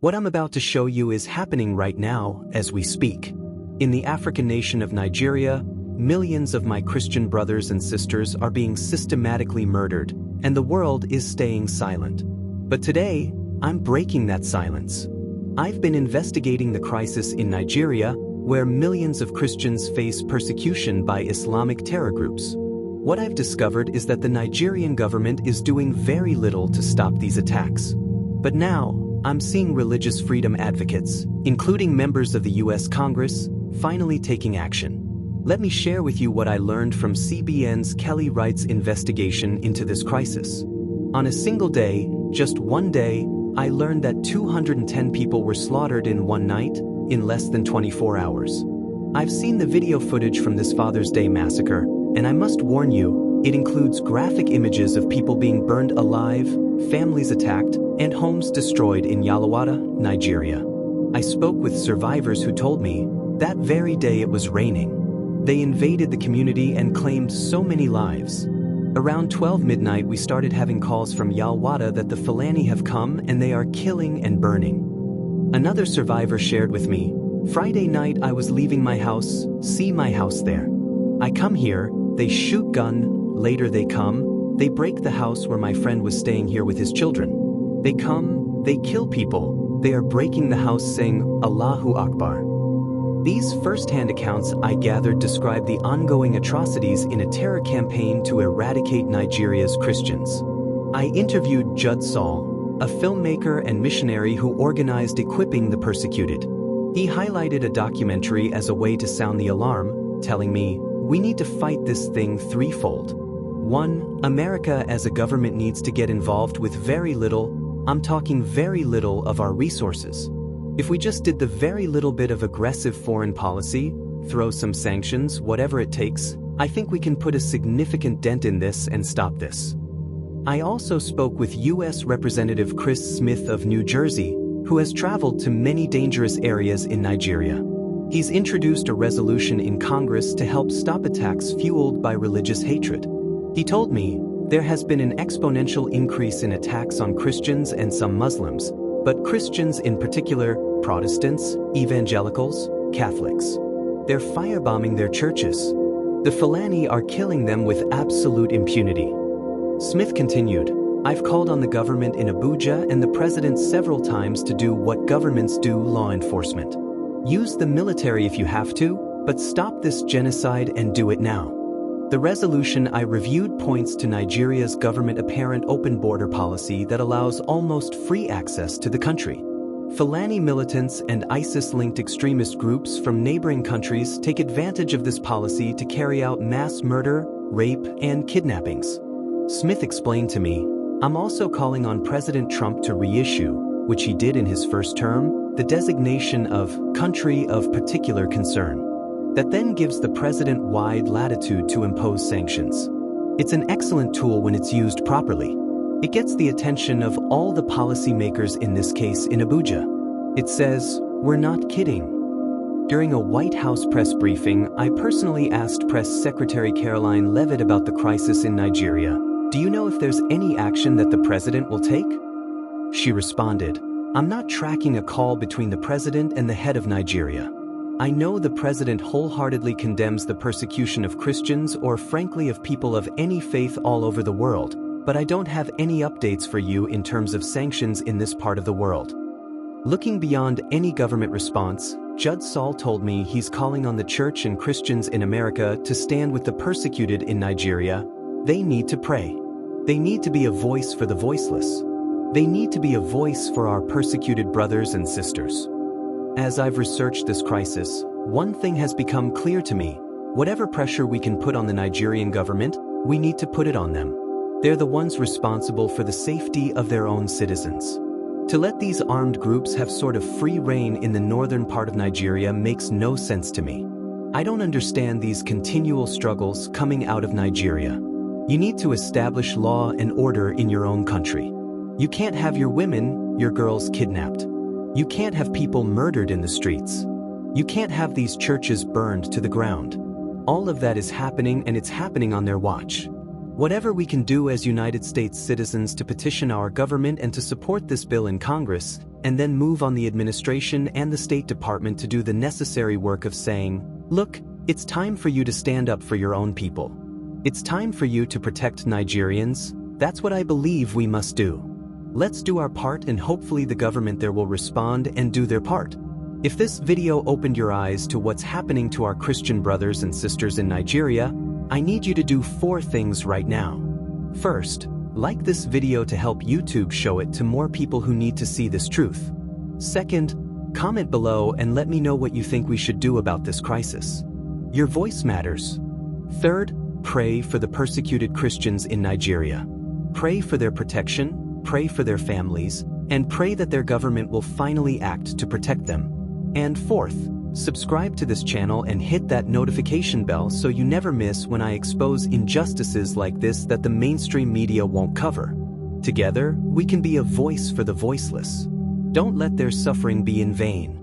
What I'm about to show you is happening right now as we speak. In the African nation of Nigeria, millions of my Christian brothers and sisters are being systematically murdered, and the world is staying silent. But today, I'm breaking that silence. I've been investigating the crisis in Nigeria, where millions of Christians face persecution by Islamic terror groups. What I've discovered is that the Nigerian government is doing very little to stop these attacks. But now, I'm seeing religious freedom advocates, including members of the US Congress, finally taking action. Let me share with you what I learned from CBN's Kelly Wright's investigation into this crisis. On a single day, just one day, I learned that 210 people were slaughtered in one night, in less than 24 hours. I've seen the video footage from this Father's Day massacre, and I must warn you, it includes graphic images of people being burned alive, families attacked, and homes destroyed in Yalawata, Nigeria. I spoke with survivors who told me that very day it was raining. They invaded the community and claimed so many lives. Around 12 midnight, we started having calls from Yalawata that the Fulani have come and they are killing and burning. Another survivor shared with me, Friday night I was leaving my house, see my house there. I come here, they shoot gun, later they come, they break the house where my friend was staying here with his children. They come, they kill people, they are breaking the house saying, Allahu Akbar. These first-hand accounts I gathered describe the ongoing atrocities in a terror campaign to eradicate Nigeria's Christians. I interviewed Judd Saul, a filmmaker and missionary who organized equipping the persecuted. He highlighted a documentary as a way to sound the alarm, telling me, we need to fight this thing threefold. 1. America as a government needs to get involved with very little, I'm talking very little, of our resources. If we just did the very little bit of aggressive foreign policy, throw some sanctions, whatever it takes, I think we can put a significant dent in this and stop this. I also spoke with U.S. Representative Chris Smith of New Jersey, who has traveled to many dangerous areas in Nigeria. He's introduced a resolution in Congress to help stop attacks fueled by religious hatred. He told me, there has been an exponential increase in attacks on Christians and some Muslims, but Christians in particular, Protestants, evangelicals, Catholics. They're firebombing their churches. The Fulani are killing them with absolute impunity. Smith continued, I've called on the government in Abuja and the president several times to do what governments do, law enforcement. Use the military if you have to, but stop this genocide and do it now. The resolution I reviewed points to Nigeria's government apparent open border policy that allows almost free access to the country. Fulani militants and ISIS-linked extremist groups from neighboring countries take advantage of this policy to carry out mass murder, rape, and kidnappings. Smith explained to me, I'm also calling on President Trump to reissue, which he did in his first term, the designation of country of particular concern. That then gives the president wide latitude to impose sanctions. It's an excellent tool when it's used properly. It gets the attention of all the policymakers, in this case in Abuja. It says, we're not kidding. During a White House press briefing, I personally asked Press Secretary Caroline Levitt about the crisis in Nigeria. Do you know if there's any action that the president will take? She responded, I'm not tracking a call between the president and the head of Nigeria. I know the president wholeheartedly condemns the persecution of Christians or frankly of people of any faith all over the world, but I don't have any updates for you in terms of sanctions in this part of the world. Looking beyond any government response, Judd Saul told me he's calling on the church and Christians in America to stand with the persecuted in Nigeria. They need to pray. They need to be a voice for the voiceless. They need to be a voice for our persecuted brothers and sisters. As I've researched this crisis, one thing has become clear to me. Whatever pressure we can put on the Nigerian government, we need to put it on them. They're the ones responsible for the safety of their own citizens. To let these armed groups have sort of free rein in the northern part of Nigeria makes no sense to me. I don't understand these continual struggles coming out of Nigeria. You need to establish law and order in your own country. You can't have your women, your girls kidnapped. You can't have people murdered in the streets. You can't have these churches burned to the ground. All of that is happening, and it's happening on their watch. Whatever we can do as United States citizens to petition our government and to support this bill in Congress, and then move on the administration and the State Department to do the necessary work of saying, look, it's time for you to stand up for your own people. It's time for you to protect Nigerians. That's what I believe we must do. Let's do our part, and hopefully the government there will respond and do their part. If this video opened your eyes to what's happening to our Christian brothers and sisters in Nigeria, I need you to do 4 things right now. First, like this video to help YouTube show it to more people who need to see this truth. Second, comment below and let me know what you think we should do about this crisis. Your voice matters. Third, pray for the persecuted Christians in Nigeria. Pray for their protection, pray for their families, and pray that their government will finally act to protect them. And fourth, subscribe to this channel and hit that notification bell so you never miss when I expose injustices like this that the mainstream media won't cover. Together, we can be a voice for the voiceless. Don't let their suffering be in vain.